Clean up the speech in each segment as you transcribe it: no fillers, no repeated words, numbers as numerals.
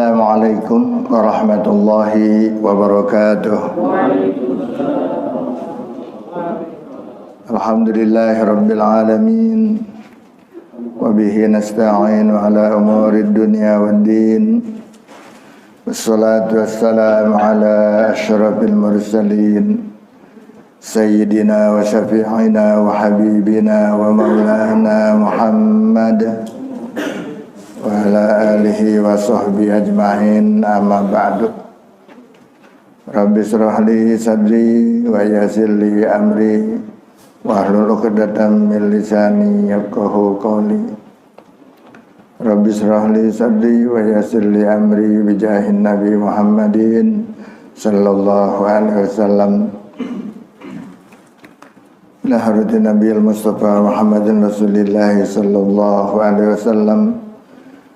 Assalamualaikum warahmatullahi wabarakatuh. Alhamdulillahirabbil alamin. Wa bihi nasta'inu ala umurid dunya waddin. Wassalatu wassalamu ala asyrafil mursalin sayyidina wa syafi'ina wa habibina wa maulana Muhammad wa ala alihi wa sahbihi ajma'in, amma ba'du. Rabbi shrah li sadri wa yassir li amri wahlul 'uqdatam min lisani yafqahu qawli. Rabbi shrah li sadri wa yassir li amri bi jahin nabi Muhammadin sallallahu alaihi wasallam. La harati nabiyil mustafa Muhammadin rasulillah sallallahu alaihi wasallam.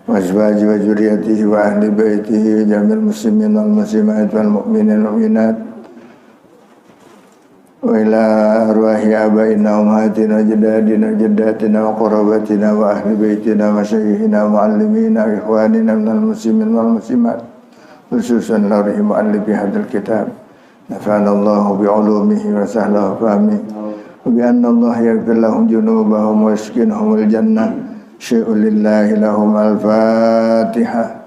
Wa azwaji wa dzurriyyatihi wa ahli baitihi jamil muslimin wal muslimat wal mu'minin wal mu'minat wa ila arwahi abaina ummahatina jadadina jaddatina wa qarabatina wa ahli baitina wa masyayikhina wa muallimina wa ikhwanina minal muslimin wal muslimat khususan lawrihi muallifi hadzal kitab nafa'ana Allahu bi'ulumihi wa sahlahu fahmi wa bi anna Allah yaghfir lahum junubahum wa yaskinhumul jannah. Syai'ulillahi lahum al-Fatihah.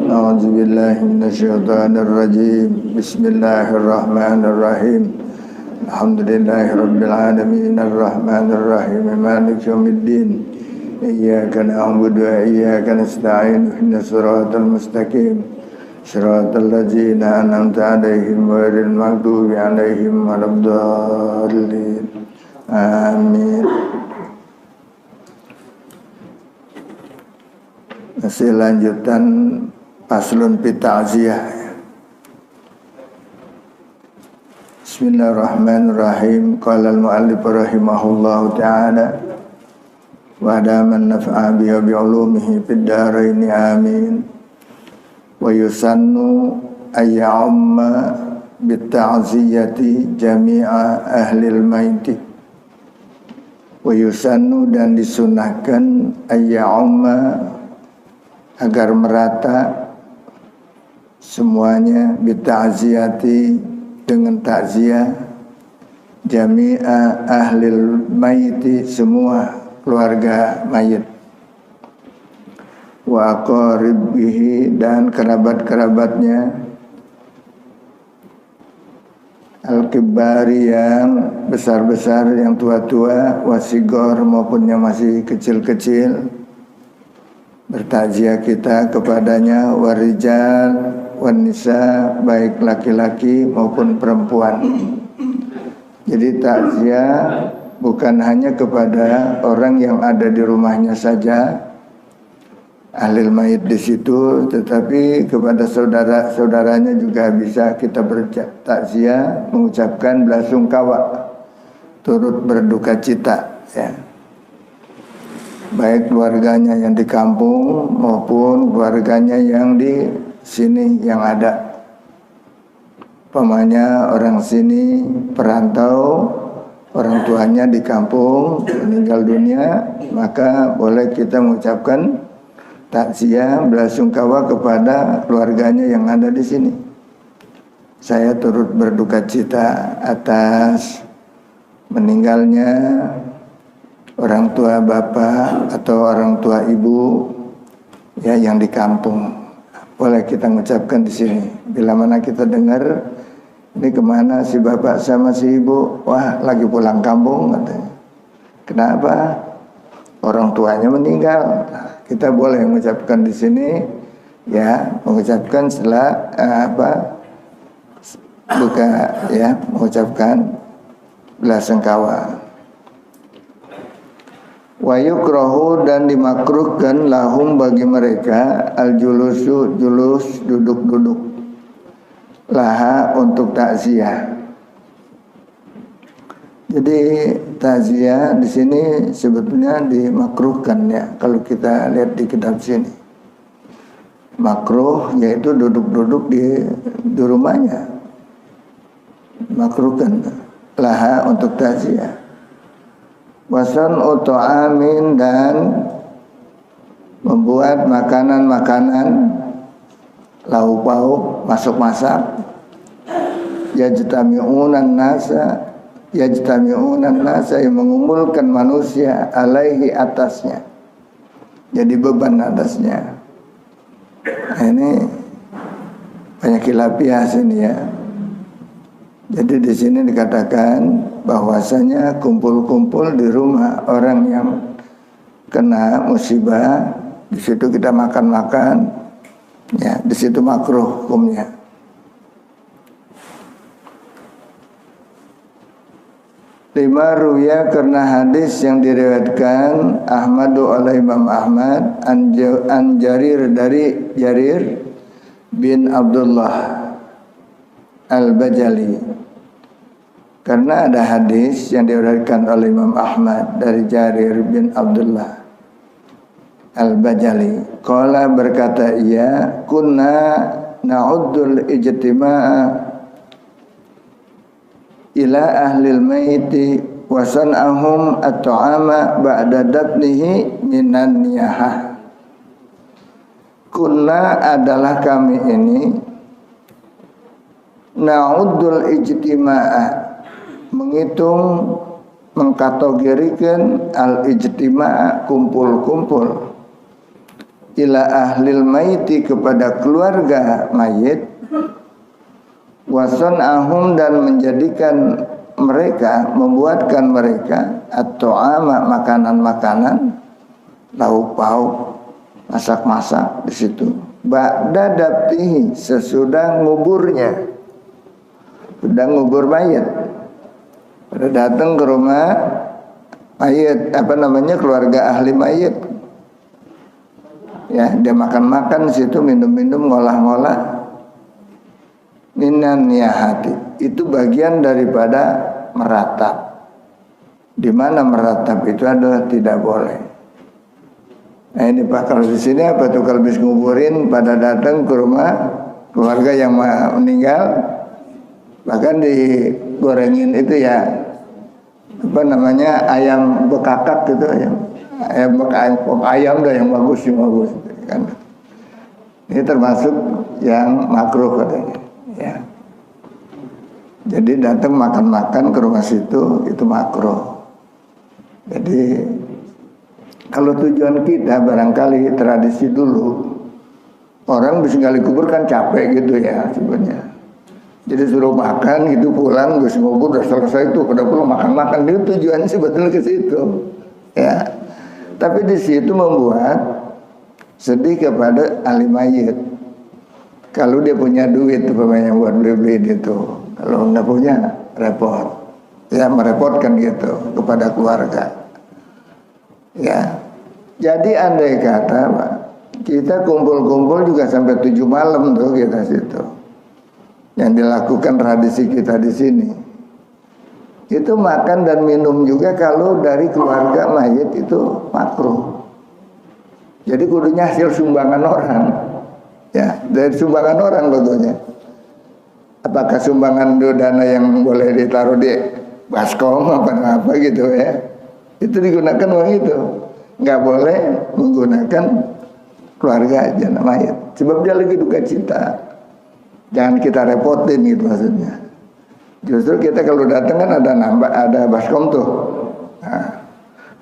A'udzu billahi minasyaitonir rajim. Bismillahirrahmanirrahim. Alhamdulillahi rabbil alamin arrahmanir rahim maliki yaumiddin. Iyyaka na'budu wa iyyaka nasta'in ihdinas siratal mustaqim. Siratal ladzina an'amta 'alaihim ghairil maghdubi 'alaihim waladdallin. Amin. Masih lanjutan paslun fi ta'ziyah. Bismillahirrahmanirrahim. Qala al-mu'allif rahimahullahu ta'ala wa adaman naf'a bihi bi 'ulumihi fid dharain amin. Wa yusannu ay ya'umma bit ta'ziyati jami'a ahlil maiti. Wa yusannu, dan disunahkan ay ya'umma, agar merata semuanya bita'ziyati, dengan takziah, jami'a ahlil maiti, semua keluarga mayit, wa aqaribihi, dan kerabat-kerabatnya, al-kibari, yang besar-besar, yang tua-tua, wasigor, maupun yang masih kecil-kecil, bertakziah kita kepadanya, warijal wanisa, baik laki-laki maupun perempuan. Jadi takziah bukan hanya kepada orang yang ada di rumahnya saja, ahlil mayit di situ, tetapi kepada saudara-saudaranya juga bisa kita bertakziah, mengucapkan belasungkawa, turut berduka cita, ya. Baik keluarganya yang di kampung maupun keluarganya yang di sini yang ada. Umpamanya orang sini perantau, orang tuanya di kampung meninggal dunia, maka boleh kita mengucapkan takziah belasungkawa kepada keluarganya yang ada di sini. Saya turut berduka cita atas meninggalnya orang tua bapak atau orang tua ibu, ya, yang di kampung. Boleh kita mengucapkan di sini. Bila mana kita dengar, ini kemana si bapak sama si ibu? Wah, lagi pulang kampung katanya. Kenapa? Orang tuanya meninggal. Nah, kita boleh mengucapkan di sini, ya, mengucapkan setelah buka, ya, mengucapkan belasungkawa. Wa yukrahu, dan dimakruhkan lahum, bagi mereka, al-julusu, julus, duduk-duduk, laha, untuk takziah. Jadi takziah di sini sebetulnya dimakruhkan, ya, kalau kita lihat di kitab sini. Makruh yaitu duduk-duduk di rumahnya. Makruhkan laha, untuk takziah. Wasan amin, dan membuat makanan-makanan lauk pauk, masuk masak. Yajtami'unan nasa yang mengumpulkan manusia alaihi atasnya, jadi beban atasnya. Nah, ini banyak khilafiyah sini ya. Jadi di sini dikatakan bahwasanya kumpul-kumpul di rumah orang yang kena musibah, di situ kita makan-makan, ya di situ makruh hukumnya. Lima ruya, karena hadis yang diriwayatkan Ahmadu oleh Imam Ahmad an Jarir, dari Jarir bin Abdullah Al-Bajali. Karena ada hadis yang diriwayatkan oleh Imam Ahmad dari Jarir bin Abdullah Al-Bajali. Qala, berkata ia, kunna na'uddul ijtima'a ila ahlil maiti wa san'ahum at-ta'ama ba'da dafnihi minan niyahah. Kunna, adalah kami ini, na'uddul ijtima'a, menghitung, mengkategorikan al-ijtima'a, kumpul-kumpul, ila ahlil maiti, kepada keluarga mayit, wason ahum, dan menjadikan mereka, membuatkan mereka at-ta'ama, makanan-makanan, lauk pauk, masak-masak di situ. Ba'da dafnihi, sesudah nguburnya, sudah ngubur mayit. Pada datang ke rumah mayit, keluarga ahli mayit, ya dia makan-makan di situ, minum-minum, ngolah-ngolah. Minan niyahati, itu bagian daripada meratap. Di mana meratap itu adalah tidak boleh. Nah ini Pak, kalau di sini apa tuh, kalau habis nguburin pada datang ke rumah keluarga yang meninggal, bahkan digorengin itu ya ayam bekakak gitu, ayam dah yang bagus kan. Ini termasuk yang makruh katanya. Ya. Jadi datang makan-makan ke rumah situ itu makruh. Jadi kalau tujuan kita barangkali tradisi dulu, orang bisa gali kubur kan capek gitu ya sebenarnya. Jadi suruh makan gitu, pulang terus ngubur udah selesai tuh, udah pulang makan-makan, itu tujuannya sebetulnya ke situ. Ya. Tapi di situ membuat sedih kepada ahli mayit. Kalau dia punya duit pemainnya buat beli-beli itu, kalau nggak punya repot, ya merepotkan gitu kepada keluarga. Ya, jadi andai kata Pak, kita kumpul-kumpul juga sampai 7 malam tuh kita situ. Yang dilakukan tradisi kita di sini, itu makan dan minum juga kalau dari keluarga mayit itu makruh. Jadi kudunya hasil sumbangan orang. Ya, dari sumbangan orang tentunya. Apakah sumbangan dana yang boleh ditaruh di baskom apa gitu ya, itu digunakan uang itu. Nggak boleh menggunakan keluarga jana mayat, sebab dia lagi duka cita. Jangan kita repotin gitu maksudnya. Justru kita kalau datang kan ada baskom tuh. Nah,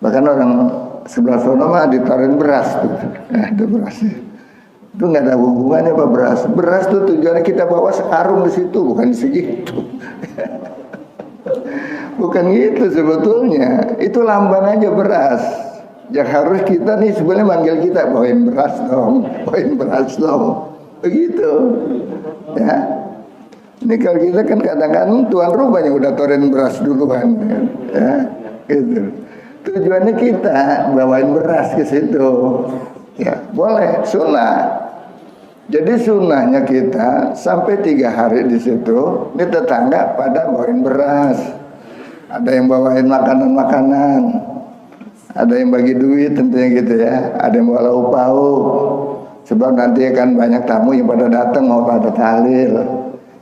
bahkan orang sebelah sana mah ditaruhin beras tuh. Nah, ada berasnya. Itu nggak ada hubungannya apa beras. Beras tuh tujuannya kita bawa sekarung di situ, bukan segitu. Bukan gitu sebetulnya. Itu lambang aja beras. Yang harus kita nih sebenarnya manggil kita, bawain beras dong, bawain beras dong. Begitu. Ya. Ini kalau kita kan kadang-kadang tuan rumahnya udah toren beras duluan, ya, gitu. Tujuannya kita bawain beras ke situ. Ya, boleh, sunnah. Jadi sunnahnya kita sampai 3 hari di situ, ini tetangga pada bawain beras. Ada yang bawain makanan-makanan, ada yang bagi duit tentunya gitu ya, ada yang bawa lauk pauk. Sebab nanti akan banyak tamu yang pada datang mau pada tahlil.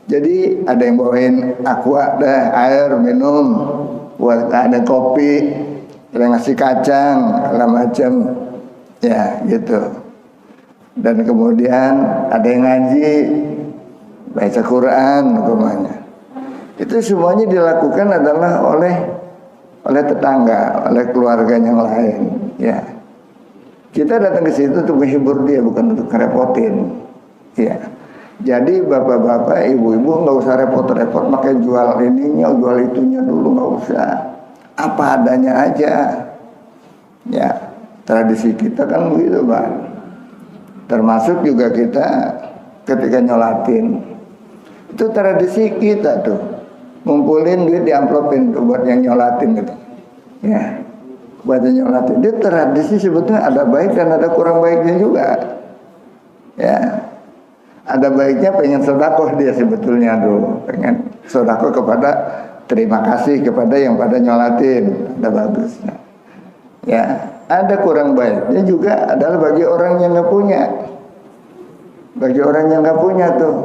Jadi ada yang bawain aqua dah, air minum, ada kopi, ada yang ngasih kacang, segala macam. Ya gitu. dan kemudian ada yang ngaji, baca Quran umpamanya. Itu semuanya dilakukan adalah oleh tetangga, oleh keluarga yang lain, ya. Kita datang ke situ untuk menghibur dia, bukan untuk ngerepotin, ya. Jadi bapak-bapak, ibu-ibu nggak usah repot-repot pakai jual ininya, jual itunya dulu, nggak usah. Apa adanya aja, ya. Tradisi kita kan begitu, Pak. Termasuk juga kita ketika nyolatin, itu tradisi kita tuh. Ngumpulin duit diamplopin tuh buat yang nyolatin gitu. Ya. Buat yang nyolatin. Dia tradisi sebetulnya ada baik dan ada kurang baiknya juga. Ya. Ada baiknya pengen sedekah dia sebetulnya tuh. Pengen sedekah kepada terima kasih kepada yang pada nyolatin. Ada bagusnya. Ya. Ada kurang baiknya juga adalah bagi orang yang nggak punya. Bagi orang yang nggak punya tuh.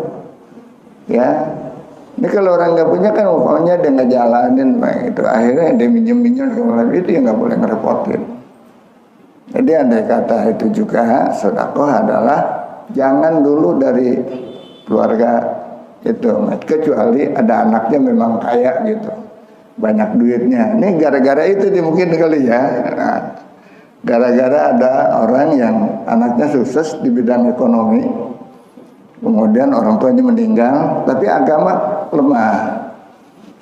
Ya. Ini kalau orang nggak punya kan umpamanya dia nggak jalanin, itu akhirnya dia minjem itu yang nggak boleh ngerepotin. Jadi andai kata itu juga sedekah adalah jangan dulu dari keluarga itu, kecuali ada anaknya memang kaya gitu, banyak duitnya. Ini gara-gara itu mungkin kali ya. Nah, gara-gara ada orang yang anaknya sukses di bidang ekonomi, kemudian orang tuanya meninggal, tapi agama lemah.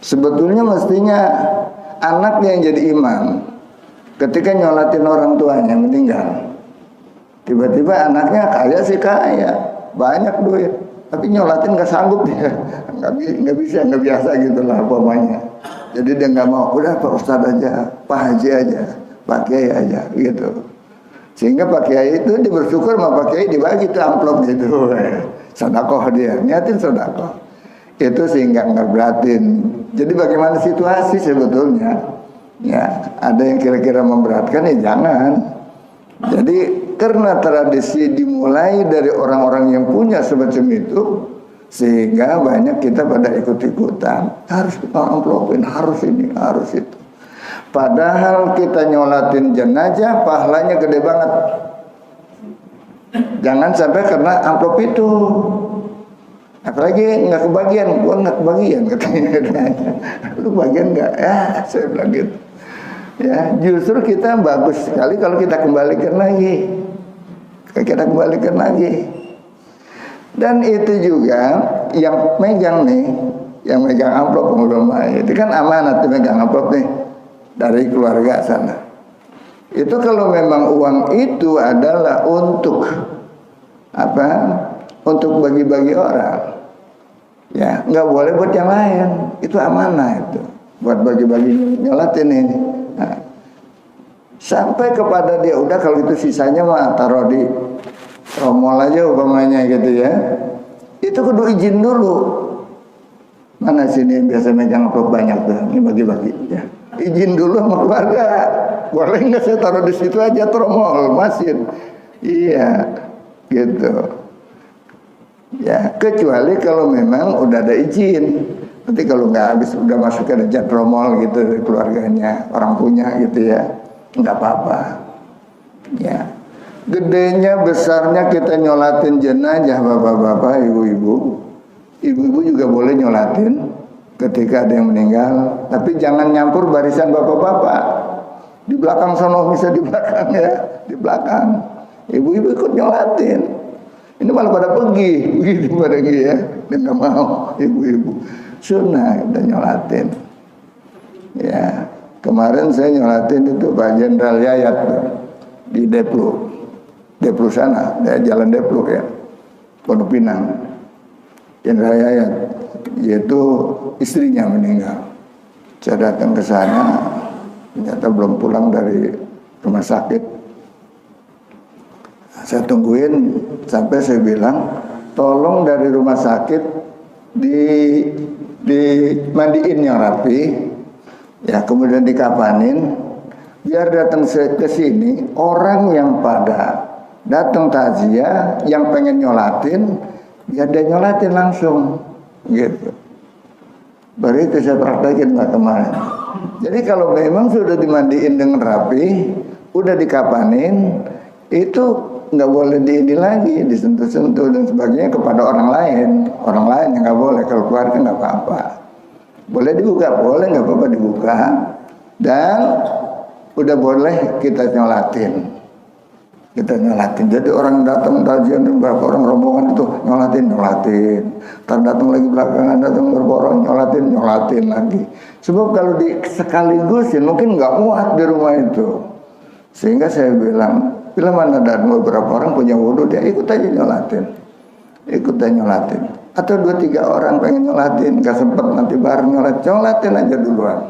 Sebetulnya mestinya anak yang jadi imam ketika nyolatin orang tuanya meninggal. Tiba-tiba anaknya kaya sih kaya, banyak duit, tapi nyolatin nggak sanggup dia, nggak bisa, nggak biasa gitulah pokoknya. Jadi dia nggak mau, udah Pak Ustadz aja, Pak Haji aja, Pak Kiai aja gitu. Sehingga Pak Kiai itu dia bersyukur sama Pak Kiai dibagi tuh amplop gitu. Sedekah dia, niatin sedekah. Itu sehingga nggak beratin. Jadi bagaimana situasi sebetulnya? Ya, ada yang kira-kira memberatkan ya jangan. Jadi karena tradisi dimulai dari orang-orang yang punya semacam itu, sehingga banyak kita pada ikut-ikutan. Harus kita amplopin, harus ini, harus itu. Padahal kita nyolatin jenazah pahalanya gede banget. Jangan sampai karena amplop itu. Apalagi nggak kebagian, gua nggak kebagian katanya. Lu bagian nggak? Ya, saya bilang gitu. Ya, justru kita bagus sekali kalau kita kembalikan lagi. Kita kembalikan lagi. Dan itu juga yang megang nih, yang megang amplop umpama itu kan amanat megang amplop nih dari keluarga sana. Itu kalau memang uang itu adalah untuk apa? Untuk bagi-bagi orang. Ya, nggak boleh buat yang lain. Itu amanah itu. Buat bagi-bagi nyolatin ini. Nah, sampai kepada dia udah kalau itu sisanya mah taruh di tromol aja umpamanya gitu ya. Itu kudu izin dulu. Mana sini yang biasa megang amplop banyak tuh, ini bagi-bagi ya. Izin dulu sama keluarga. Boleh nggak saya taruh di situ aja tromol masjid? Iya, gitu. Ya, kecuali kalau memang udah ada izin. Nanti kalau nggak habis udah masuk ke tromol gitu dari keluarganya, orang punya gitu ya, nggak apa-apa. Ya, gedenya besarnya kita nyolatin jenazah bapak-bapak, ibu-ibu. Ibu-ibu juga boleh nyolatin ketika ada yang meninggal, tapi jangan nyampur barisan bapak-bapak. Di belakang sono bisa di belakang ya, di belakang. Ibu-ibu ikut nyolatin. Ini malah pada pergi, begitu pada pergi ya. Dia nggak mau, ibu-ibu. Sunnah kita nyolatin. Ya, kemarin saya nyolatin itu Pak Jenderal Yayat di Deplu sana, ya, Jalan Deplu ya, Pondok Pinang. Jenderal Yayat, yaitu istrinya meninggal. Saya datang ke sana, ternyata belum pulang dari rumah sakit. Saya tungguin sampai saya bilang, tolong dari rumah sakit dimandiin yang rapi, ya kemudian dikapanin, biar datang ke sini orang yang pada datang takziah yang pengen nyolatin, biar dia nyolatin langsung, gitu. Baru itu saya praktekin Pak kemarin. Jadi kalau memang sudah dimandiin dengan rapi, udah dikapanin, itu nggak boleh ini lagi disentuh-sentuh dan sebagainya kepada orang lain yang nggak boleh. Kalau keluarga nggak apa-apa, boleh dibuka, boleh nggak apa-apa dibuka, dan udah boleh kita nyolatin. Jadi orang datang tajian berapa orang rombongan itu nyolatin. Ntar datang lagi belakangan, datang berapa orang nyolatin lagi. Sebab kalau sekaligusin mungkin nggak muat di rumah itu. Sehingga saya bilang, bila mana ada beberapa orang punya wudhu, dia ikut aja nyolatin. Atau 2-3 orang pengen nyolatin, nggak sempat nanti bareng nyolatin aja duluan.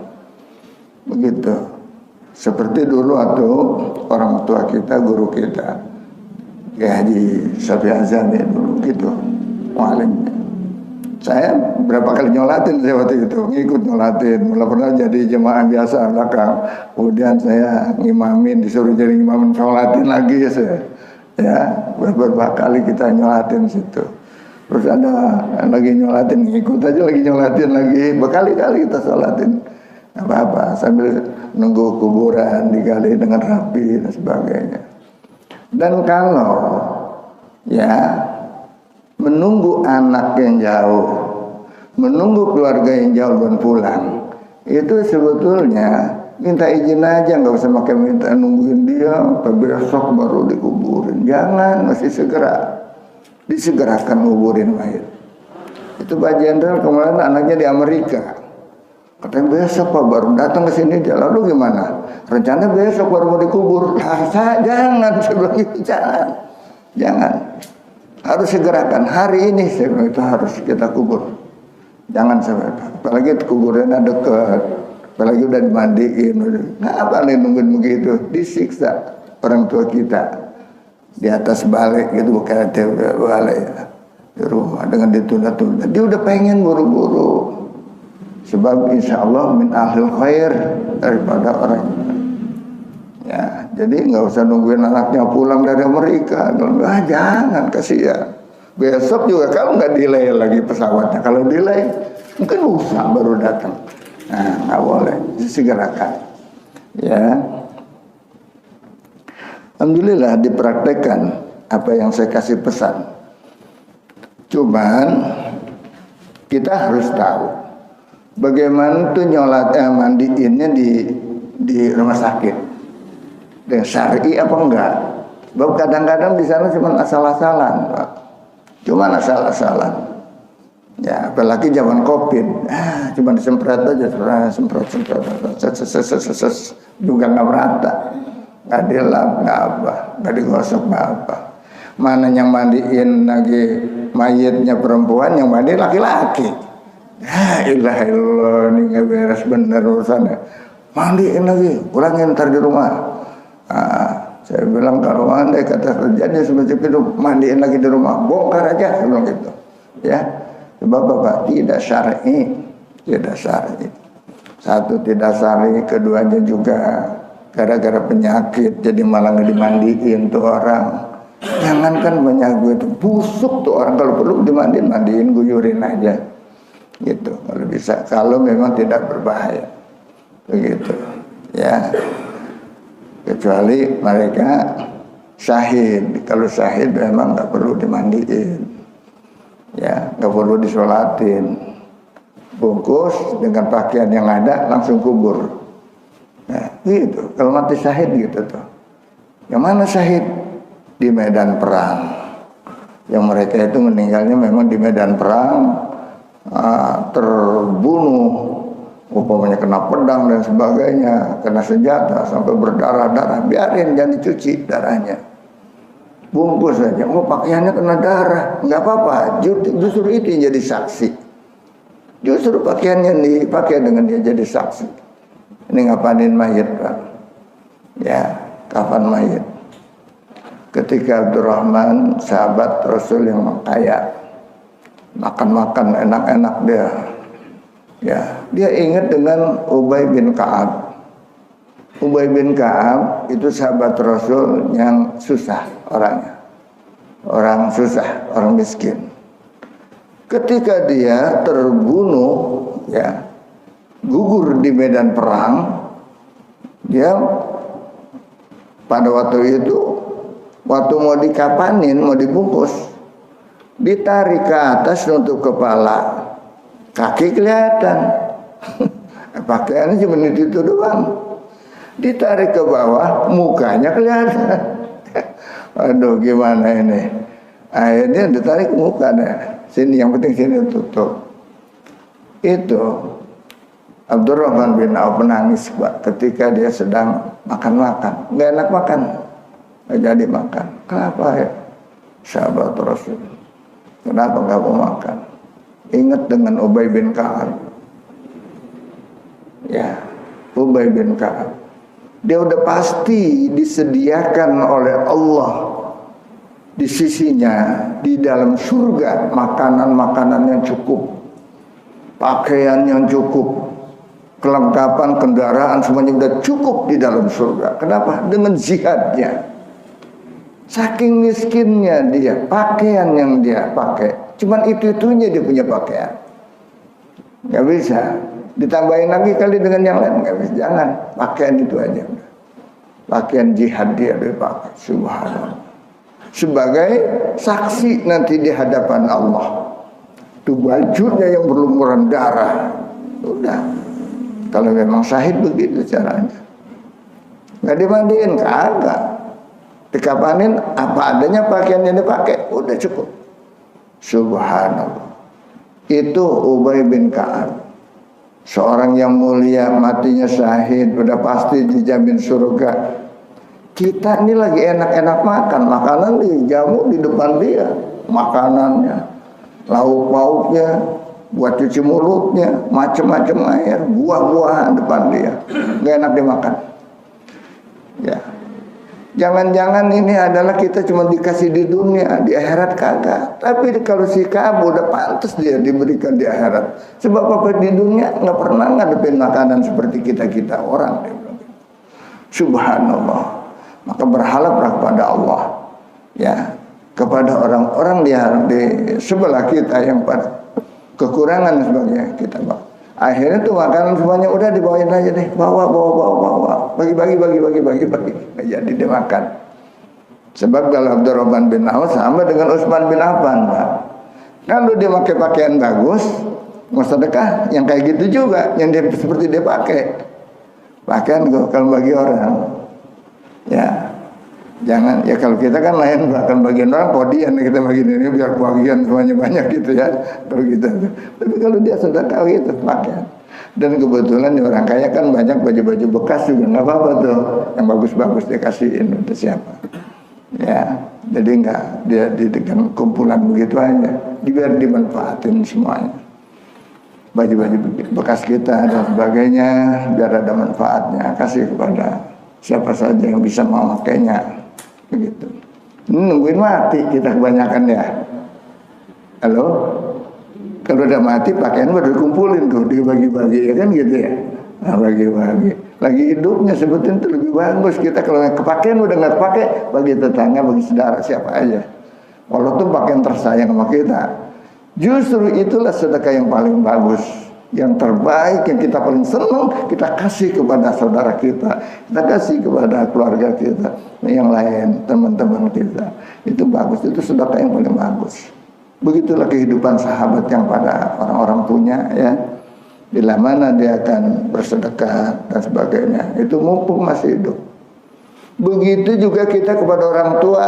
Begitu. Seperti dulu atau orang tua kita, guru kita, ya Haji Syafi Azani dulu gitu, mualim. Saya berapa kali nyolatin saya waktu itu, ngikut nyolatin. Mula pernah jadi jemaah biasa belakang, kemudian saya ngimamin, disuruh jadi ngimamin, nyolatin lagi saya. Ya, beberapa kali kita nyolatin situ. Terus ada lagi nyolatin, ngikut aja lagi nyolatin lagi, berkali-kali kita sholatin. Apa-apa sambil nunggu kuburan digali dengan rapi dan sebagainya. Dan kalau ya menunggu anak yang jauh, menunggu keluarga yang jauh dan pulang, itu sebetulnya minta izin aja, nggak usah pakai minta nungguin dia besok baru dikuburin. Jangan, masih disegerakan kuburin mayat. Itu Pak Jenderal kemarin anaknya di Amerika. Katanya besok Pak baru datang ke sini, dia lalu gimana? Rencana besok baru mau dikubur. Jangan, saya bilang gitu, jangan. Harus segerakan hari ini, saya bilang itu harus kita kubur. Jangan sampai, apalagi kuburannya dekat, apalagi udah dimandiin, ngapa nih nungguin begitu? Disiksa orang tua kita di atas balik gitu, bukan di balik ya, di rumah dengan ditunda-tunda. Dia udah pengen buru-buru. Sebab insya Allah min ahlil khair, daripada orang. Ya, jadi nggak usah nungguin anaknya pulang dari Amerika. Jangan, kasihan. Besok juga kalau nggak delay lagi pesawatnya. Kalau delay mungkin lusa baru datang. Nah, nggak boleh, disegerakan. Ya, alhamdulillah dipraktekkan apa yang saya kasih pesan. Cuman kita harus tahu bagaimana tuh mandiinnya di rumah sakit, dengan syar'i apa enggak? Sebab kadang-kadang di sana cuma asal-asalan, Pak. Cuma asal-asalan. Ya, apalagi zaman Covid, cuma disemprot aja, semprot, juga nggak merata, nggak dilap, nggak apa, nggak digosok, nggak apa. Mana yang mandiin lagi mayitnya perempuan, yang mandi laki-laki. Ya ilah ini nggak beres bener urusannya. Mandiin lagi, ulangin ntar di rumah. Saya bilang kalau andai kata terjadi seperti itu, mandiin lagi di rumah, bongkar aja, saya bilang gitu. Ya, sebab Bapak tidak syar'i. Satu tidak syar'i, keduanya juga gara-gara penyakit, jadi malah nggak dimandiin tuh orang. Jangankan penyakit itu, busuk tuh orang, kalau perlu mandiin, guyurin aja. Gitu, kalau bisa, kalau memang tidak berbahaya, begitu, ya. Kecuali mereka syahid. Kalau syahid memang nggak perlu dimandiin, ya, nggak perlu disolatin, bungkus dengan pakaian yang ada langsung kubur. Nah, gitu. Kalau mati syahid gitu tuh. Yang mana syahid? Di medan perang. Yang mereka itu meninggalnya memang di medan perang, terbunuh. Umpamanya kena pedang dan sebagainya, kena senjata sampai berdarah-darah, biarin, jangan dicuci darahnya, bungkus saja. Pakaiannya kena darah, nggak apa-apa, justru itu yang jadi saksi. Justru pakaiannya dipakai dengan dia jadi saksi. Ini ngapain mayit, Pak? Ya, kafan mayit. Ketika Abdurrahman, sahabat Rasul yang kaya, makan-makan enak-enak dia. Ya, dia ingat dengan Ubay bin Ka'ab. Ubay bin Ka'ab itu sahabat Rasul yang susah orangnya. Orang susah, orang miskin. Ketika dia terbunuh, ya, gugur di medan perang, dia pada waktu itu waktu mau dikapanin, mau dibungkus, ditarik ke atas untuk kepala, kaki kelihatan. Pakaiannya cuma itu doang. Ditarik ke bawah, mukanya kelihatan. Aduh, gimana ini? Akhirnya ditarik ke muka deh. Sini, yang penting sini tutup. Itu Abdurrahman bin Auf menangis, Pak, ketika dia sedang makan-makan. Nggak enak makan, nggak jadi makan. Kenapa ya? Sahabat Rasul, kenapa nggak mau makan? Ingat dengan Ubay bin Ka'ab. Ya, Ubay bin Ka'ab. Dia udah pasti disediakan oleh Allah di sisinya di dalam surga makanan-makanan yang cukup, pakaian yang cukup, kelengkapan kendaraan semuanya udah cukup di dalam surga. Kenapa? Dengan jihadnya. Saking miskinnya dia, pakaian yang dia pakai cuman itu-itunya dia punya pakaian. Gak bisa ditambahin lagi kali dengan yang lain, gak bisa. Jangan, pakaian itu aja. Pakaian jihad dia dipakai. Subhanallah. Sebagai saksi nanti di hadapan Allah. Itu bajunya yang berlumuran darah. Udah. Kalau memang syahid begitu caranya. Gak dimandiin, kagak. Dikapanin apa adanya pakaian yang dipakai, udah cukup. Subhanallah. Itu Ubay bin Ka'ab, seorang yang mulia, matinya syahid, udah pasti dijamin surga. Kita ini lagi enak-enak makan, makanan dijamu di depan dia, makanannya, lauk pauknya, buat cuci mulutnya, macam-macam air, buah-buahan depan dia, nggak enak dimakan. Ya, jangan-jangan ini adalah kita cuma dikasih di dunia, di akhirat kagak. Tapi kalau si Ka'ab udah pantas dia diberikan di akhirat. Sebab apa, di dunia nggak pernah ngadepin makanan seperti kita orang. Subhanallah. Maka berharaplah kepada Allah, ya, kepada orang-orang di sebelah kita yang pada kekurangan dan sebagainya, kita bawa. Akhirnya tuh makanan semuanya udah dibawain aja deh, bawa, bagi-bagi, jadi dimakan. Sebab kalau Abdurrahman bin Auf sama dengan Utsman bin Affan, Pak. Kalau dia pakai pakaian bagus, mau sedekah, yang kayak gitu juga, yang dia seperti dia pakai. Pakaian kalau bagi orang, ya jangan, ya kalau kita kan lain, bahkan bagian orang podian kita bagian ini biar bagian semuanya banyak gitu ya, kalau kita. Tapi kalau dia sedekah gitu pakaian. Dan kebetulan di orang kaya kan banyak baju-baju bekas juga, nggak apa-apa tuh, yang bagus-bagus dia kasihin untuk siapa. Ya, jadi nggak dia dengan kumpulan begitu aja, biar dimanfaatin semuanya. Baju-baju bekas kita dan sebagainya biar ada manfaatnya, kasih kepada siapa saja yang bisa memakainya, begitu. Nungguin mati kita kebanyakan ya. Halo, kalau udah mati pakaian baru dikumpulin tuh, dibagi-bagi, ya kan gitu ya. Nah, bagi-bagi. Lagi hidupnya sebutin itu lebih bagus. Kita kalau kepakaian udah nggak pakai, bagi tetangga, bagi saudara, siapa aja. Walaupun pakaian tersayang sama kita. Justru itulah sedekah yang paling bagus, yang terbaik, yang kita paling senang, kita kasih kepada saudara kita, kita kasih kepada keluarga kita, yang lain, teman-teman kita. Itu bagus, itu sedekah yang paling bagus. Begitulah kehidupan sahabat yang pada orang-orang punya, ya. Bila mana dia akan bersedekah dan sebagainya, itu mumpung masih hidup. Begitu juga kita kepada orang tua.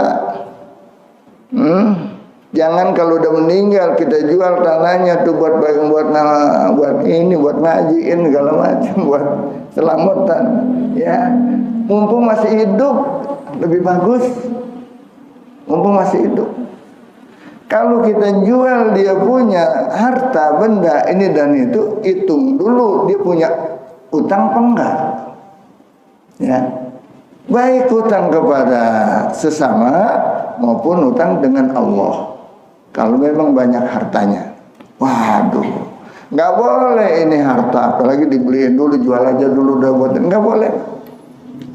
Jangan kalau udah meninggal kita jual tanahnya tuh buat ini, buat ngajiin segala macam, buat selamatan, ya. Mumpung masih hidup lebih bagus. Mumpung masih hidup. Kalau kita jual dia punya harta benda ini dan itu, hitung dulu dia punya utang apa enggak. Ya. Baik utang kepada sesama maupun utang dengan Allah. Kalau memang banyak hartanya, waduh, nggak boleh ini harta, apalagi dibeliin dulu, jual aja dulu udah buat, nggak boleh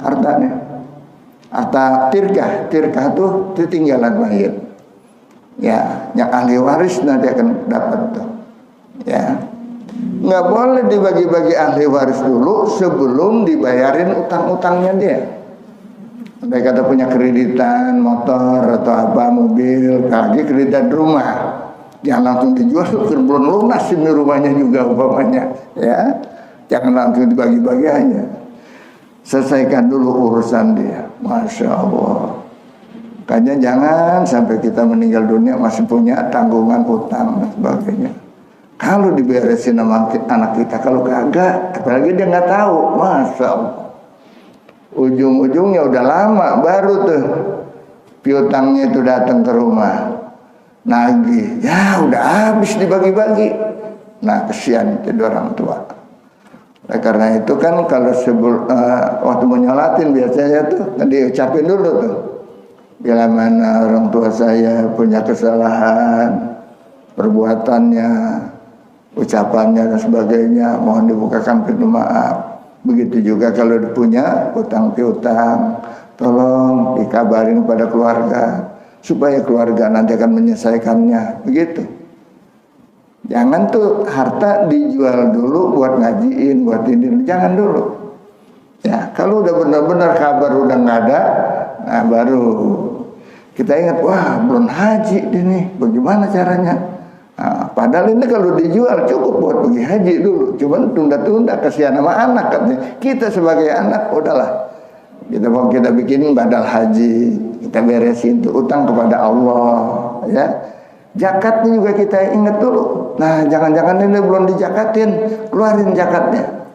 hartanya. Harta tirkah tuh tinggalan mayit, ya, yang ahli waris nanti akan dapat tuh, ya. Nggak boleh dibagi-bagi ahli waris dulu sebelum dibayarin utang-utangnya dia. Mereka kata punya kreditan motor atau apa, mobil, lagi kreditan rumah, jangan langsung dijual, belum lunas ini rumahnya juga umpamanya, ya. Jangan langsung dibagi-bagi aja. Selesaikan dulu urusan dia. Masya Allah. Makanya jangan sampai kita meninggal dunia masih punya tanggungan utang dan sebagainya. Kalau diberesin sama anak kita, kalau kagak, apalagi dia nggak tahu, Masya Allah. Ujung-ujungnya udah lama baru tuh piutangnya itu datang ke rumah nagih, ya udah habis dibagi-bagi. Nah kesian itu orang tua. Nah, karena itu kan kalau waktu mau nyolatin biasanya tuh diucapin dulu tuh, bila mana orang tua saya punya kesalahan perbuatannya, ucapannya dan sebagainya, mohon dibukakan pintu maaf. Begitu juga kalau punya utang piutang, tolong dikabarin kepada keluarga supaya keluarga nanti akan menyelesaikannya. Begitu. Jangan tuh harta dijual dulu buat ngajiin, buat ini, jangan dulu. Ya, kalau udah benar-benar kabar udah nggak ada, nah baru kita ingat, wah belum haji ini, bagaimana caranya? Nah, padahal ini kalau dijual cukup buat pergi haji dulu, cuman tunda-tunda, kasihan sama anak katanya. Kita sebagai anak udahlah, kita mau kita bikin badal haji, kita beresin tuh utang kepada Allah, ya. Zakatnya juga kita ingat dulu. Nah, jangan-jangan ini belum dijakatin, keluarin zakatnya.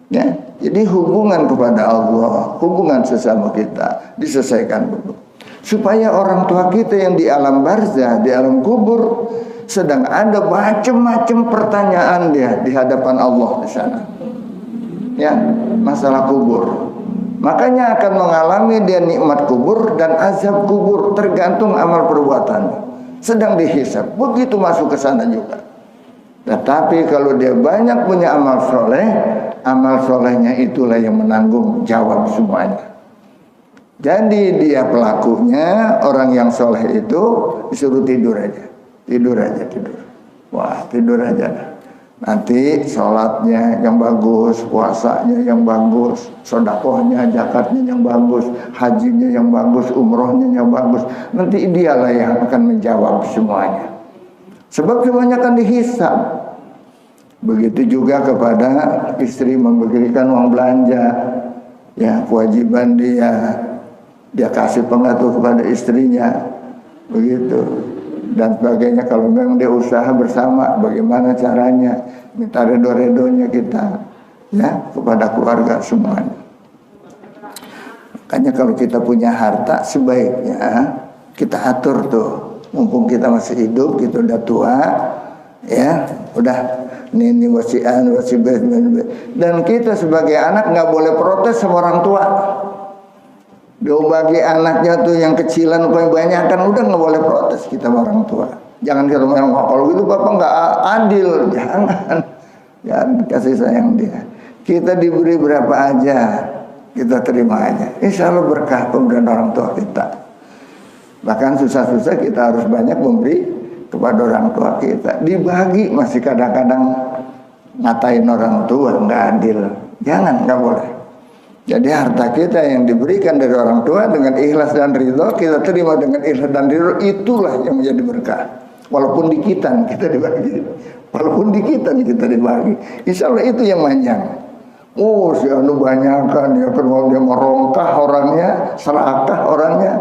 Ya, jadi hubungan kepada Allah, hubungan sesama kita diselesaikan dulu. Supaya orang tua kita yang di alam barzah, di alam kubur, sedang ada macam-macam pertanyaan dia di hadapan Allah di sana. Ya, masalah kubur. Makanya akan mengalami dia nikmat kubur dan azab kubur tergantung amal perbuatannya. Sedang dihisab, begitu masuk ke sana juga. Tetapi kalau dia banyak punya amal solehnya itulah yang menanggung jawab semuanya. Jadi dia pelakunya, orang yang soleh itu disuruh tidur aja. Tidur. Wah, tidur aja. Nanti sholatnya yang bagus, puasanya yang bagus, sedekahnya, zakatnya yang bagus, hajinya yang bagus, umrohnya yang bagus. Nanti dialah yang akan menjawab semuanya. Sebab semuanya akan dihisab. Begitu juga kepada istri memberikan uang belanja. Ya, kewajiban dia kasih pengatur kepada istrinya. Begitu. Dan sebagainya. Kalau memang dia usaha bersama, bagaimana caranya, minta redo-redonya kita, ya, kepada keluarga semuanya. Makanya kalau kita punya harta, sebaiknya kita atur tuh, mumpung kita masih hidup, kita udah tua, ya, udah ini wasian, dan kita sebagai anak nggak boleh protes sama orang tua. Dia bagi anaknya tuh yang kecilan paling banyak kan, udah nggak boleh protes kita orang tua. Jangan kita ngomong, kalau gitu bapak nggak adil. Jangan kasih sayang dia. Kita diberi berapa aja, kita terima aja. Insya Allah berkah pemberian orang tua kita. Bahkan susah-susah kita harus banyak memberi kepada orang tua kita. Dibagi masih kadang-kadang ngatain orang tua nggak adil. Jangan, nggak boleh. Jadi harta kita yang diberikan dari orang tua dengan ikhlas dan ridho, kita terima dengan ikhlas dan ridho, itulah yang menjadi berkah. Walaupun dikitan kita dibagi, walaupun dikitan kita dibagi, insya Allah itu yang manjang. Oh, si anu banyakan ya, kan dia merongkah orangnya, serakah orangnya,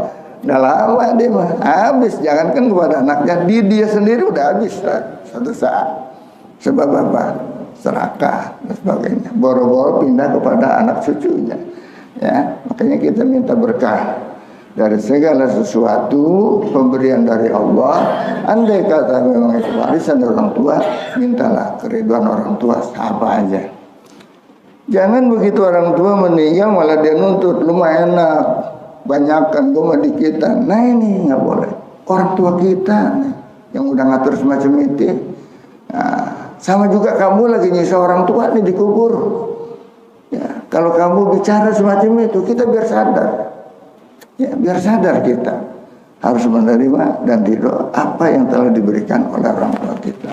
udah lama dia mah habis. Jangankan kepada anaknya, dia sendiri udah habis satu saat. Sebab apa? Serakah dan sebagainya, boro-boro pindah kepada anak cucunya, ya. Makanya kita minta berkah dari segala sesuatu pemberian dari Allah. Andai kata memang itu warisan dari orang tua, mintalah keridhaan orang tua apa aja. Jangan begitu orang tua meninggal malah dia nuntut, lu mah enak, banyakkan, gue mah dikitan. Nah ini nggak boleh. Orang tua kita yang udah ngatur semacam itu. Nah, sama juga kamu lagi nyisa orang tua nih dikubur. Ya, kalau kamu bicara semacam itu, kita biar sadar. Ya, biar sadar kita harus menerima dan ridho apa yang telah diberikan oleh orang tua kita.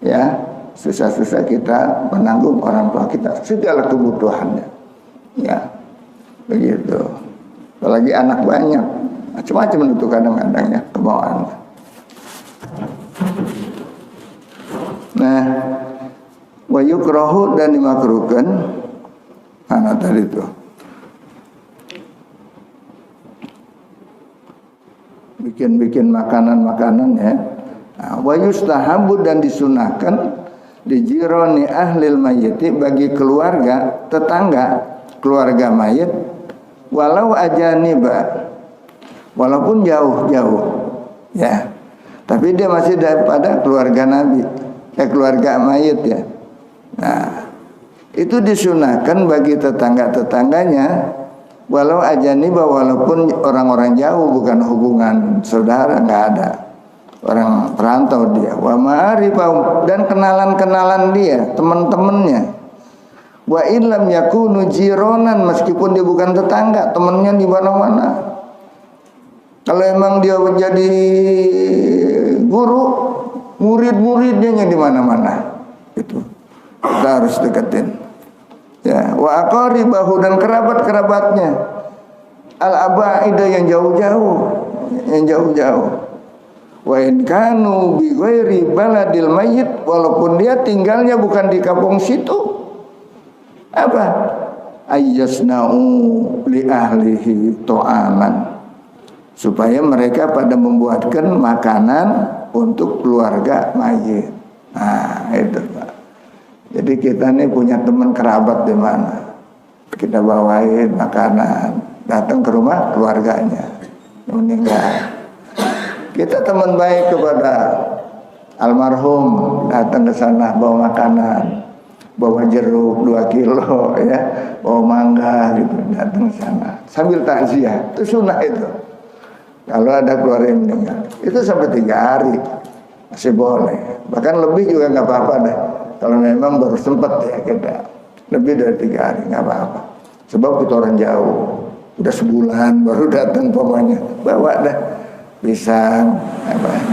Ya, susah-susah kita menanggung orang tua kita segala kebutuhannya. Ya, begitu. apalagi anak banyak, macam-macam itu kadang-kadang ya kemauan. Nah, wa yukrahu dan dimakruhkan mana tadi itu bikin makanan ya. Nah, wa yustahabu dan disunahkan di jironi ahlil mayyiti bagi keluarga tetangga keluarga mayit walau ajaniba walaupun jauh-jauh ya, tapi dia masih daripada keluarga Nabi keluarga mayit ya. Nah, itu disunahkan bagi tetangga-tetangganya walau ajaniba walaupun orang-orang jauh, bukan hubungan saudara, nggak ada, orang perantau dia. Wa ma'arifah dan kenalan-kenalan dia, teman-temannya. Wa illam yakunu jironan, meskipun dia bukan tetangga, temannya di mana-mana. Kalau emang dia menjadi guru, murid-muridnya di mana-mana. Itu kita harus deketin. Ya, wa aqaribahu dan kerabat-kerabatnya. Al-aba'ida yang jauh-jauh. Wa in kanu bi ghairi baladil mayyit, walaupun dia tinggalnya bukan di kampung situ. Apa? Ayyasna'u li ahlihi ta'aman, supaya mereka pada membuatkan makanan untuk keluarga mayit. Nah, itu Pak. Jadi kita nih punya teman kerabat di mana, kita bawain makanan, datang ke rumah keluarganya meninggal. Kita teman baik kepada almarhum, datang ke sana bawa makanan, bawa jeruk 2 kilo ya, bawa mangga gitu, datang ke sana sambil takziah. Itu sunnah itu. Kalau ada keluarga yang meninggal, itu sampai 3 hari masih boleh. Bahkan lebih juga nggak apa-apa deh. Kalau memang baru sempat ya kita, lebih dari 3 hari nggak apa-apa. Sebab kita orang jauh, udah sebulan baru datang pokoknya, bawa dah pisang,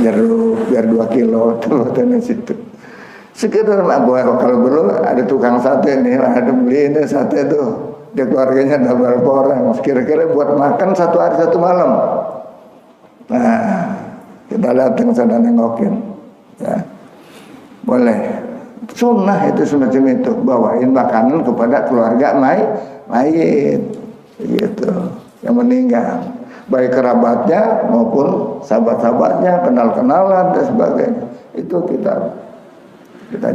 jeruk, biar 2 kilo tuh di situ. Sekedar kalau perlu ada tukang sate nih, ada beli ini sate tuh, dia keluarganya ada berapa orang, kira-kira buat makan 1 hari 1 malam. Nah, kita datang sana nengokin, ya boleh. Sunnah itu semacam itu, bawain makanan kepada keluarga mayit, gitu, yang meninggal, baik kerabatnya maupun sahabat-sahabatnya, kenal-kenalan dan sebagainya. Itu kita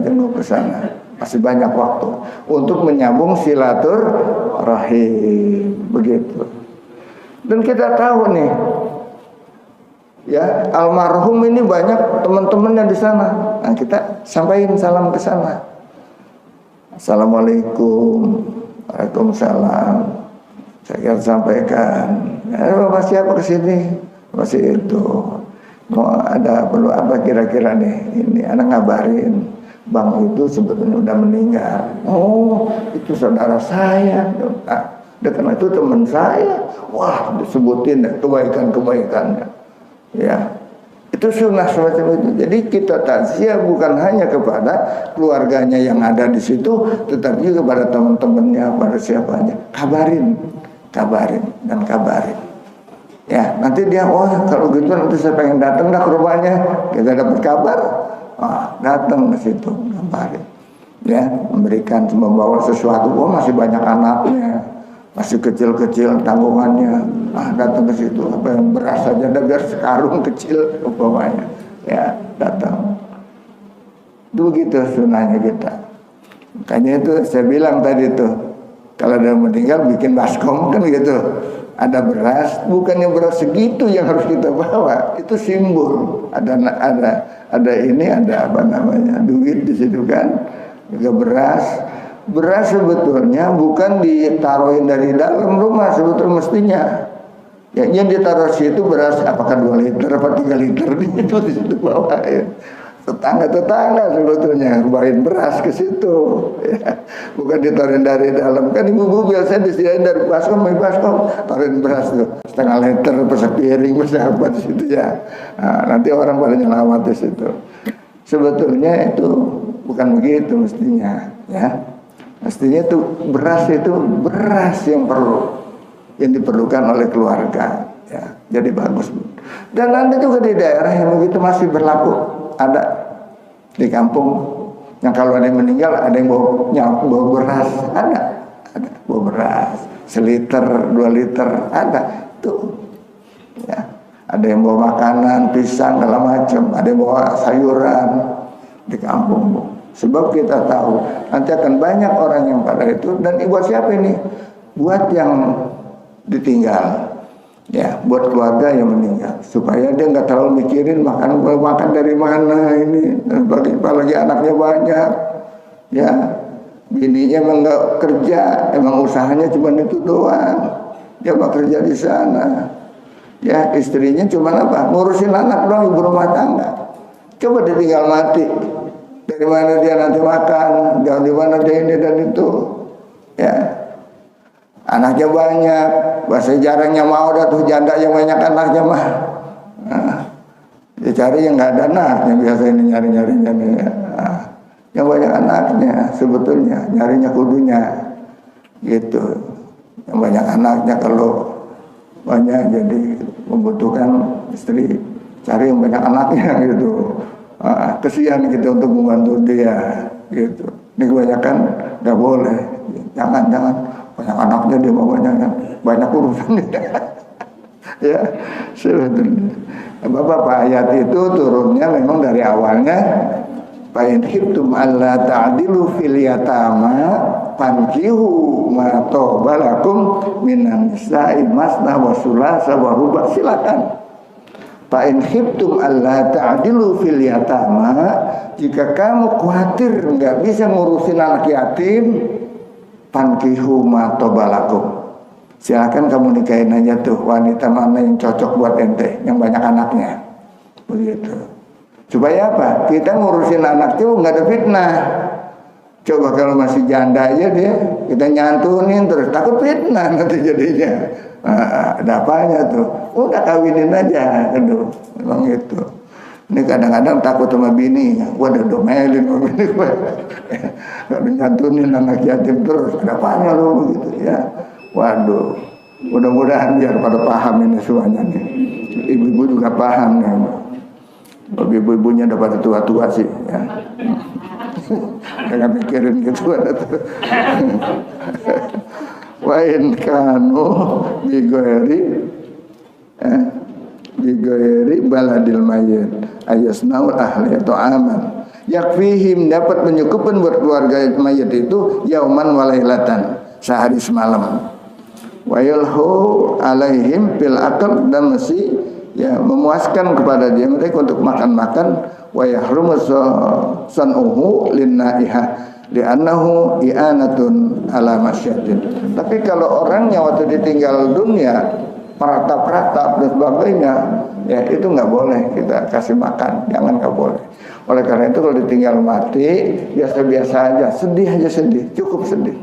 jenguk ke sana. Masih banyak waktu untuk menyambung silaturahim, begitu. Dan kita tahu nih, ya almarhum ini banyak teman-temannya di sana. Nah, kita sampaikan salam ke sana. Assalamualaikum, waalaikumsalam. Saya sampaikan, Bapak siapa ke sini? Masih itu. Mau ada perlu apa kira-kira nih? Ini anak ngabarin, Bang itu sebetulnya udah meninggal. Oh, itu saudara saya. Nah, karena itu teman saya. Wah, disebutin kebaikan-kebaikannya. Ya, itu sunnah semacam itu. Jadi kita takziah bukan hanya kepada keluarganya yang ada di situ, tetapi juga kepada teman-temannya, pada siapanya. Kabarin dan kabarin. Ya, nanti dia, kalau gitu nanti saya pengen datang dah ke rumahnya, kita dapat kabar, datang ke situ, kabarin. Ya, memberikan, membawa sesuatu. Masih banyak anaknya, masih kecil-kecil tanggungannya, datang ke situ, apa yang beras saja ada biar sekarung kecil umpamanya, ya datang. Itu begitu sunahnya kita. Makanya itu saya bilang tadi tuh, kalau ada meninggal bikin baskom kan gitu, ada beras, bukannya beras segitu yang harus kita bawa, itu simbol. Ada ini, ada apa namanya, duit di situ kan, juga beras. Beras sebetulnya bukan ditaruhin dari dalam rumah sebetulnya mestinya. Yang ditaruh situ beras apakah 2 liter apa 3 liter itu di situ bawah ya. Tetangga sebetulnya bawain beras ke situ ya. Bukan ditaruhin dari dalam. Kan ibu-ibu biasanya disediain dari baskom, taruhin beras tuh 1/2 liter per sepiring apa di situ ya. Nah, nanti orang pada nyelamat di situ. Sebetulnya itu bukan begitu mestinya ya. Mestinya itu beras yang perlu. yang diperlukan oleh keluarga. Ya, jadi bagus. Dan ada juga di daerah yang begitu masih berlaku, ada di kampung yang kalau ada yang meninggal ada yang bawa beras, ada bawa beras 1 liter 2 liter ada tuh. Ya, ada yang bawa makanan, pisang segala macam, ada yang bawa sayuran di kampung. Sebab kita tahu nanti akan banyak orang yang pada itu, dan buat siapa ini? Buat yang ditinggal. Ya, buat keluarga yang meninggal, supaya dia nggak terlalu mikirin makan dari mana ini. Apalagi anaknya banyak, ya, bininya emang nggak kerja, emang usahanya cuma itu doang, dia nggak kerja di sana. Ya, istrinya cuma apa? Ngurusin anak doang, ibu rumah tangga. Coba ditinggal mati, dari mana dia nanti makan, dari mana dia ini dan itu, ya. Anaknya banyak, bahasa jarangnya mau dah tuh janda yang banyak anaknya mah. Nah, dia cari yang nggak ada anaknya, biasa ini nyari-nyarinya nih. Nah, yang banyak anaknya sebetulnya nyarinya kudunya, gitu. Yang banyak anaknya kalau banyak jadi membutuhkan istri, cari yang banyak anaknya gitu. Kesian gitu untuk membantu dia, gitu. Ini kebanyakan nggak boleh, jangan. Banyak anaknya dia mau banyak urusan ya sebetulnya. Bapak ayat itu turunnya memang dari awalnya fa in khiftum alla ta'dilu fil yatama fankihu ma tobalakum minan nisa'i masna wa sulasa wa ruba, silakan. Fa in khiftum alla ta'dilu fil yatama, jika kamu khawatir nggak bisa ngurusin anak yatim, fankihu ma tobalakum, silakan kamu nikahin aja tuh wanita mana yang cocok buat ente, yang banyak anaknya, begitu. Supaya apa? Kita ngurusin anak tuh nggak ada fitnah. Coba kalau masih janda aja dia, kita nyantunin terus, takut fitnah nanti jadinya. Ada apanya tuh? Udah kawinin aja, aduh, memang itu. Ini kadang-kadang takut sama bini, gua udah domelin sama bini gua. Kalau nyantunin anak yatim terus, ada apanya lo begitu ya. Waduh, mudah-mudahan biar pada paham ini semuanya nih. Ibu-ibu juga paham nih. Ibu-ibunya udah pada tua-tua sih ya. Jangan mikirin gitu ada tuh. Wa in kanu bigoeri baladil mayyit ayasnaul ahli atau aman yakfihim, dapat menyukupkan buat keluarga mayit itu yauman walailatan, sehari semalam. Wa yalhu alaihim fil aql, dan mesti ya memuaskan kepada dia mereka untuk makan-makan. Wa yahrumu sanuhu linnaiha li'annahu i'anatun ala masyaddin. Tapi kalau orangnya waktu ditinggal dunia meratap-ratap dan sebagainya, ya itu nggak boleh kita kasih makan, jangan, nggak boleh. Oleh karena itu kalau ditinggal mati biasa-biasa aja, sedih aja, sedih, cukup sedih.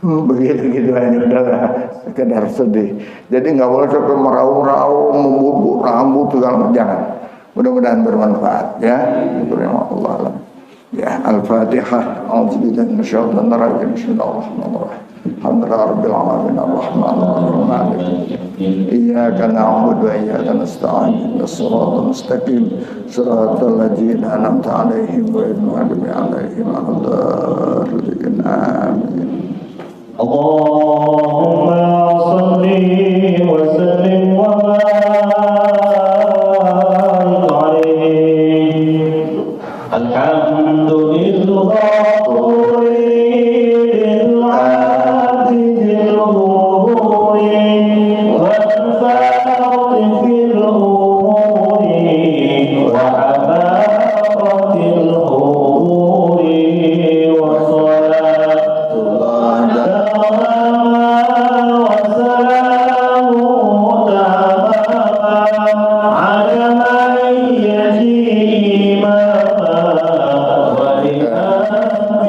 Begitu aja udahlah, sekedar sedih. Jadi nggak boleh sampai meraung-raung, membubuk rambut segala macam, jangan. Mudah-mudahan bermanfaat ya. Allah. Ya, Al-Fatihah. A'udzubillahi minasyaitonir rajim. Bismillahirrahmanirrahim. Alhamdulillahi rabbil alamin arrahmanir rahim maliki iyyaka na'budu wa iyyaka nasta'in shiratal mustaqim shiratal ladzina an'amta 'alaihim ghairil maghdubi 'alaihim waladdallin amin. Allahumma shalli wa sallim wa barik 'alaihi. Alhamdulillah.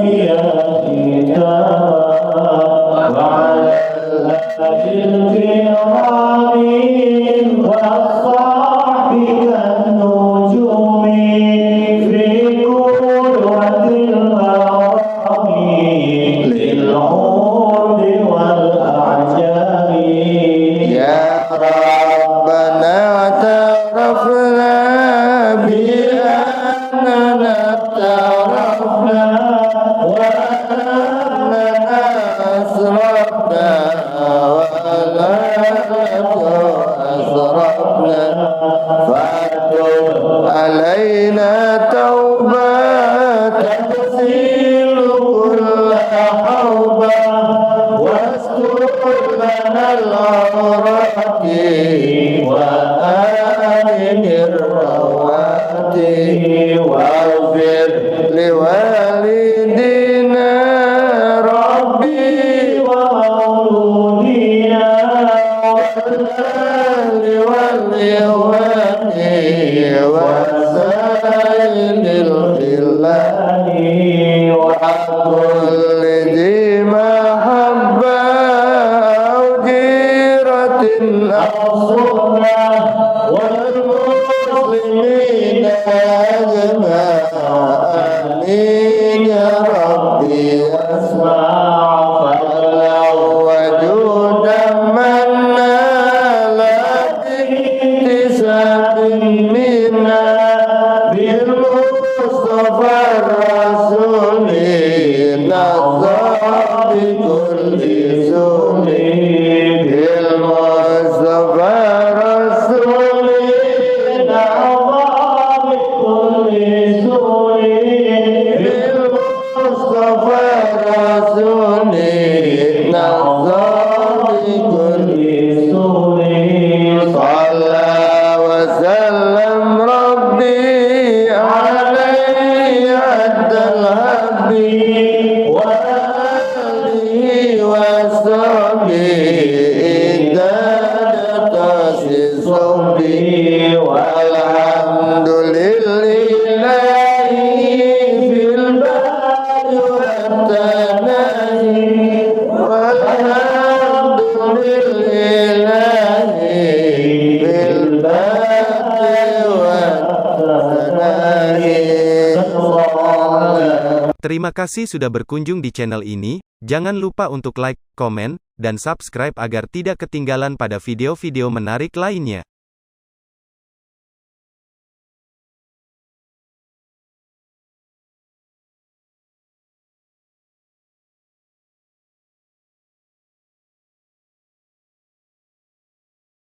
Yeah. توبة تغسل كل حوبة واستر لنا العورات وآمن الروات واغفر لوالدينا ربي ومولودينا والأهل والإخوان وسائر الخلان وكل ذي محبة أو جيرة أو صحبة والمسلمين أجمعين يا ربي اسمع فلو وجودا من نال باكتساب منا بالمصطفى الرسول نصر بكل سول بالمصطفى الرسول نصر بكل سول بالمصطفى الرسول نصر بكل سول صلى وسلم ربي عليه عد الهدي وآله وصحبه إدادة صحبه والحمد لله في البر والتناهي والحمد لله في البر والتناهي. Terima kasih sudah berkunjung di channel ini. Jangan lupa untuk like, komen, dan subscribe agar tidak ketinggalan pada video-video menarik lainnya.